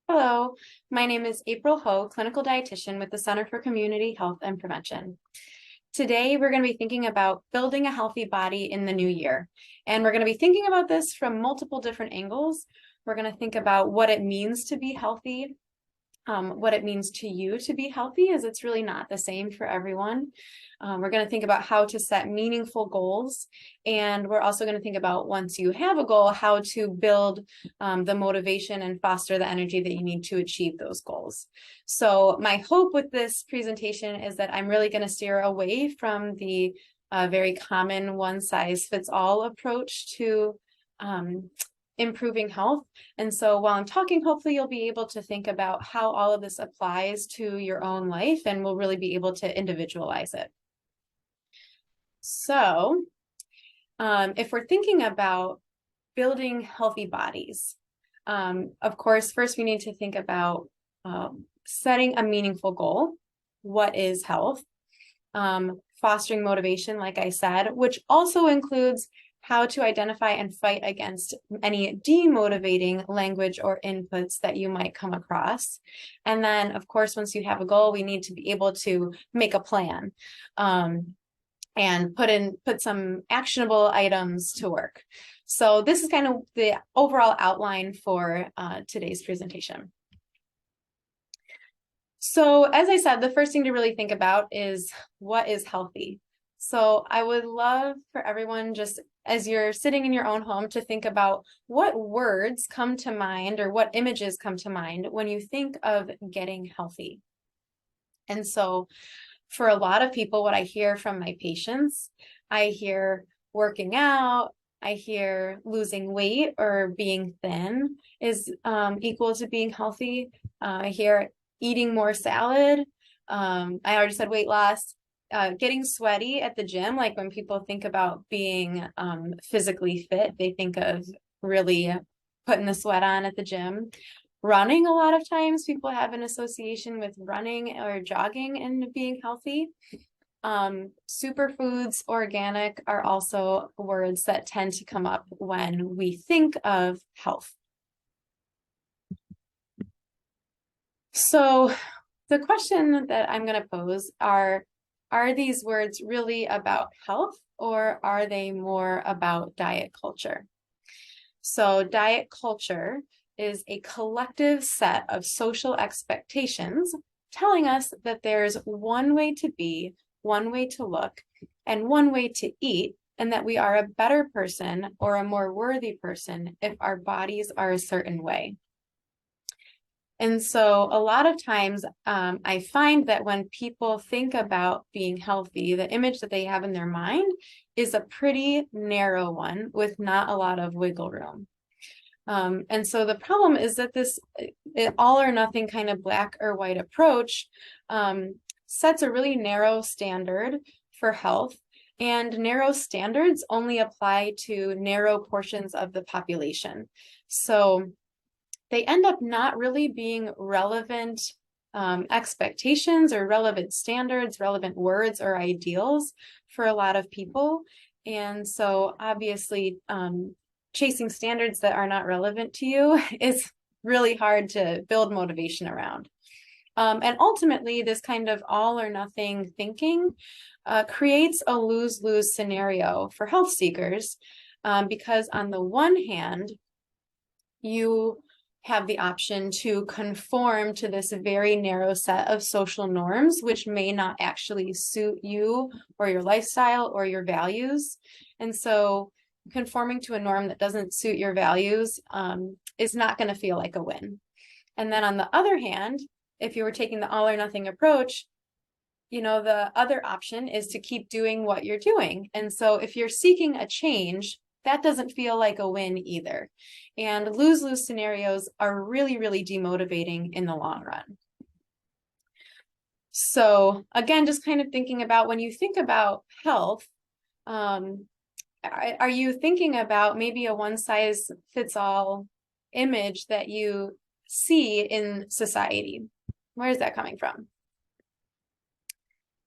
Hello, my name is April Ho, clinical dietitian with the Center for Community Health and Prevention. Today, we're going to be thinking about building a healthy body in the new year. And we're going to be thinking about this from multiple different angles. We're going to think about what it means to be healthy, what it means to you to be healthy, as it's really not the same for everyone. We're going to think about how to set meaningful goals. And we're also going to think about, once you have a goal, how to build the motivation and foster the energy that you need to achieve those goals. So my hope with this presentation is that I'm really going to steer away from the very common one-size-fits-all approach to improving health. And so while I'm talking, hopefully you'll be able to think about how all of this applies to your own life, and we'll really be able to individualize it. So if we're thinking about building healthy bodies, of course, first we need to think about setting a meaningful goal. What is health? Fostering motivation, like I said, which also includes how to identify and fight against any demotivating language or inputs that you might come across. And then, of course, once you have a goal, we need to be able to make a plan and put some actionable items to work. So this is kind of the overall outline for today's presentation. So as I said, the first thing to really think about is what is healthy. So I would love for everyone, just as you're sitting in your own home, to think about what words come to mind or what images come to mind when you think of getting healthy. And so for a lot of people, what I hear from my patients, I hear working out, I hear losing weight or being thin is equal to being healthy. I hear eating more salad. I already said weight loss. Getting sweaty at the gym, like when people think about being physically fit, they think of really putting the sweat on at the gym. Running, a lot of times people have an association with running or jogging and being healthy. Superfoods, organic are also words that tend to come up when we think of health. So the question that I'm going to pose are these words really about health, or are they more about diet culture? So diet culture is a collective set of social expectations telling us that there's one way to be, one way to look, and one way to eat, and that we are a better person or a more worthy person if our bodies are a certain way. And so a lot of times I find that when people think about being healthy, the image that they have in their mind is a pretty narrow one with not a lot of wiggle room. And so the problem is that this all or nothing kind of black or white approach sets a really narrow standard for health, and narrow standards only apply to narrow portions of the population. So they end up not really being relevant expectations or relevant standards, relevant words or ideals for a lot of people. And so obviously chasing standards that are not relevant to you is really hard to build motivation around. And ultimately, this kind of all or nothing thinking creates a lose-lose scenario for health seekers because on the one hand, you have the option to conform to this very narrow set of social norms, which may not actually suit you or your lifestyle or your values. And so conforming to a norm that doesn't suit your values is not going to feel like a win. And then on the other hand, if you were taking the all or nothing approach, you know, the other option is to keep doing what you're doing. And so if you're seeking a change, that doesn't feel like a win either. And lose-lose scenarios are really, really demotivating in the long run. So again, just kind of thinking about when you think about health, are you thinking about maybe a one-size-fits-all image that you see in society? Where is that coming from?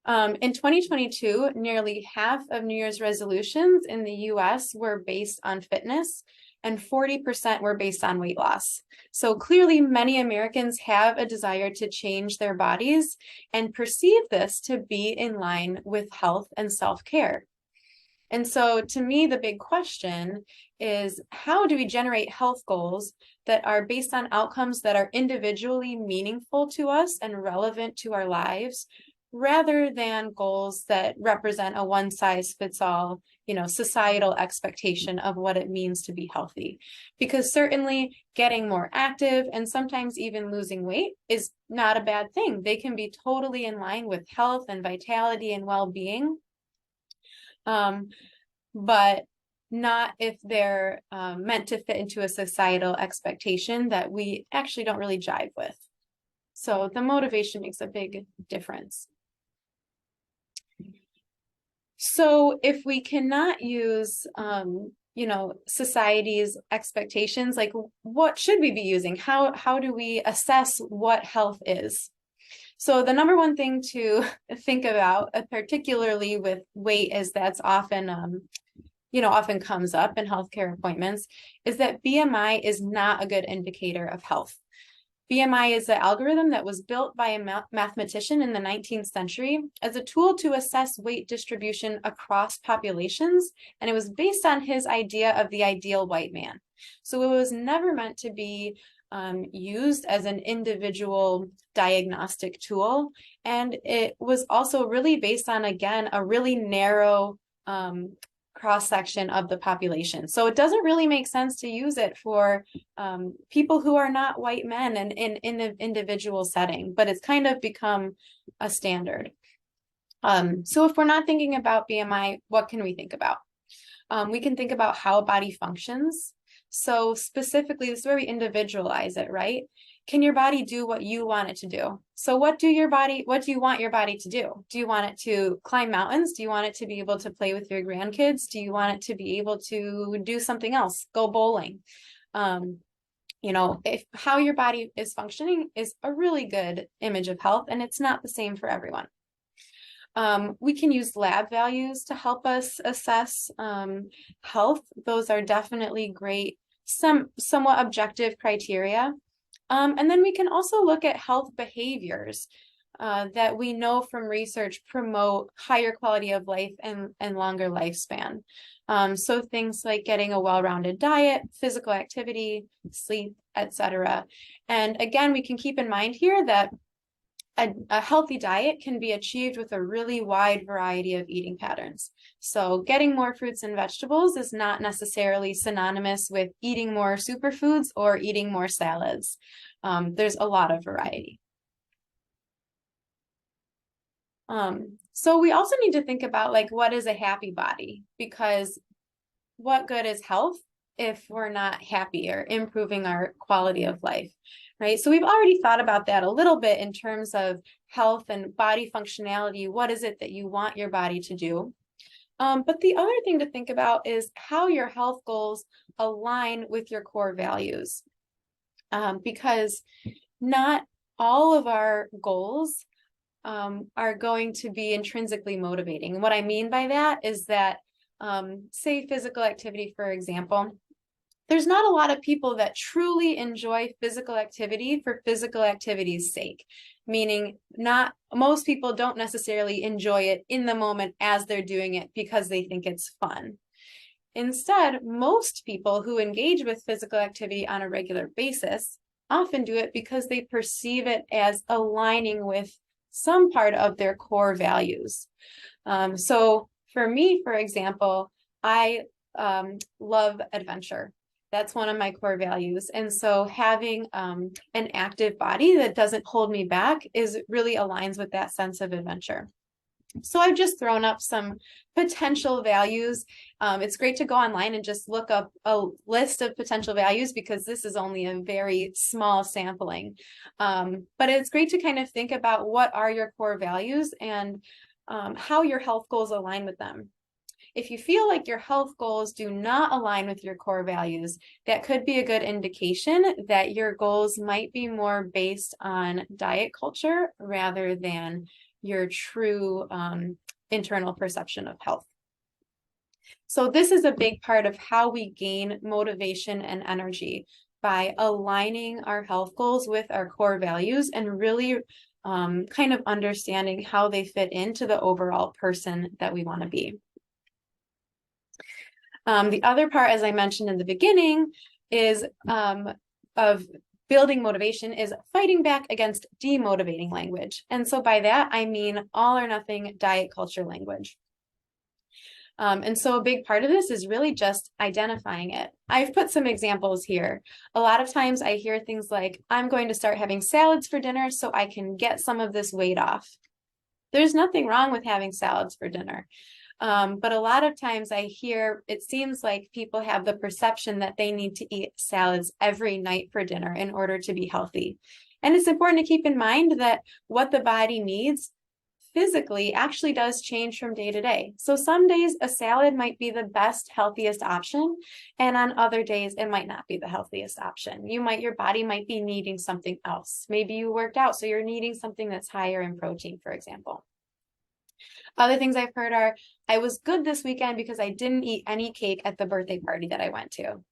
In 2022, nearly half of New Year's resolutions in the US were based on fitness, and 40% were based on weight loss. So clearly, many Americans have a desire to change their bodies and perceive this to be in line with health and self-care. And so to me, the big question is, how do we generate health goals that are based on outcomes that are individually meaningful to us and relevant to our lives, rather than goals that represent a one-size-fits-all, societal expectation of what it means to be healthy? Because certainly getting more active and sometimes even losing weight is not a bad thing. They can be totally in line with health and vitality and well-being. But not if they're meant to fit into a societal expectation that we actually don't really jive with. So the motivation makes a big difference. So if we cannot use, society's expectations, like what should we be using? How do we assess what health is? So the number one thing to think about, particularly with weight, is that's often, often comes up in healthcare appointments, is that BMI is not a good indicator of health. BMI is an algorithm that was built by a mathematician in the 19th century as a tool to assess weight distribution across populations, and it was based on his idea of the ideal white man. So it was never meant to be used as an individual diagnostic tool, and it was also really based on, again, a really narrow cross-section of the population. So it doesn't really make sense to use it for people who are not white men and in an individual setting, but it's kind of become a standard. So if we're not thinking about BMI, what can we think about? We can think about how a body functions. So specifically, this is where we individualize it, right? Can your body do what you want it to do? So what do you want your body to do? Do you want it to climb mountains? Do you want it to be able to play with your grandkids? Do you want it to be able to do something else, go bowling? If how your body is functioning is a really good image of health, and it's not the same for everyone. We can use lab values to help us assess health. Those are definitely great, somewhat objective criteria. And then we can also look at health behaviors that we know from research promote higher quality of life and longer lifespan. So things like getting a well-rounded diet, physical activity, sleep, etc. And again, we can keep in mind here that a healthy diet can be achieved with a really wide variety of eating patterns. So getting more fruits and vegetables is not necessarily synonymous with eating more superfoods or eating more salads. There's a lot of variety. So we also need to think about, like, what is a happy body? Because what good is health if we're not happy or improving our quality of life? Right? So we've already thought about that a little bit in terms of health and body functionality. What is it that you want your body to do? But the other thing to think about is how your health goals align with your core values. Because not all of our goals are going to be intrinsically motivating. And what I mean by that is that, say physical activity, for example, there's not a lot of people that truly enjoy physical activity for physical activity's sake, meaning most people don't necessarily enjoy it in the moment as they're doing it because they think it's fun. Instead, most people who engage with physical activity on a regular basis often do it because they perceive it as aligning with some part of their core values. So for me, for example, I love adventure. That's one of my core values. And so having an active body that doesn't hold me back really aligns with that sense of adventure. So I've just thrown up some potential values. It's great to go online and just look up a list of potential values because this is only a very small sampling. But it's great to kind of think about what are your core values and how your health goals align with them. If you feel like your health goals do not align with your core values, that could be a good indication that your goals might be more based on diet culture rather than your true internal perception of health. So this is a big part of how we gain motivation and energy, by aligning our health goals with our core values and really kind of understanding how they fit into the overall person that we want to be. The other part, as I mentioned in the beginning, is of building motivation is fighting back against demotivating language. And so by that, I mean all or nothing diet culture language. And so a big part of this is really just identifying it. I've put some examples here. A lot of times I hear things like, I'm going to start having salads for dinner so I can get some of this weight off. There's nothing wrong with having salads for dinner. But a lot of times I hear, it seems like people have the perception that they need to eat salads every night for dinner in order to be healthy. And it's important to keep in mind that what the body needs physically actually does change from day to day. So some days a salad might be the best, healthiest option, and on other days it might not be the healthiest option. Your body might be needing something else. Maybe you worked out, so you're needing something that's higher in protein, for example. Other things I've heard are, I was good this weekend because I didn't eat any cake at the birthday party that I went to.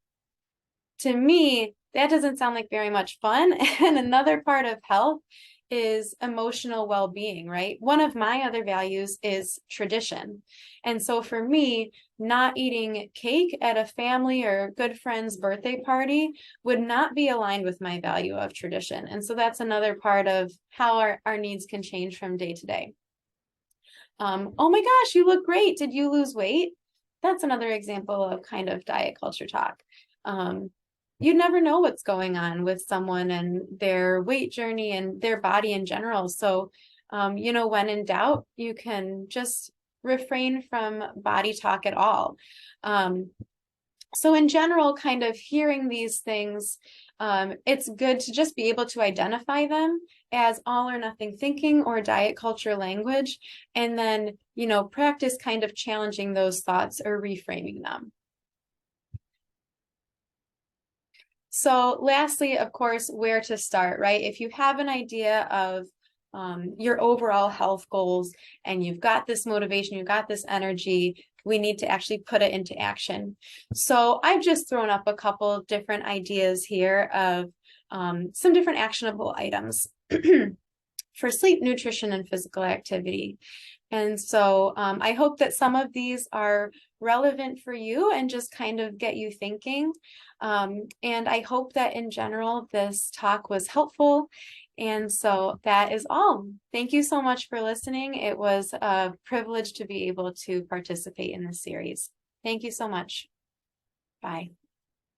To me, that doesn't sound like very much fun. And another part of health is emotional well-being, right? One of my other values is tradition. And so for me, not eating cake at a family or good friend's birthday party would not be aligned with my value of tradition. And so that's another part of how our needs can change from day to day. Oh my gosh, you look great. Did you lose weight? That's another example of kind of diet culture talk. You never know what's going on with someone and their weight journey and their body in general. So, when in doubt, you can just refrain from body talk at all. So in general, kind of hearing these things, it's good to just be able to identify them as all or nothing thinking or diet culture language, and then, practice kind of challenging those thoughts or reframing them. So lastly, of course, where to start, right? If you have an idea of your overall health goals and you've got this motivation, you've got this energy, we need to actually put it into action. So I've just thrown up a couple of different ideas here of some different actionable items for sleep, nutrition, and physical activity. And so I hope that some of these are relevant for you and just kind of get you thinking. And I hope that in general, this talk was helpful. And so that is all. Thank you so much for listening. It was a privilege to be able to participate in this series. Thank you so much. Bye.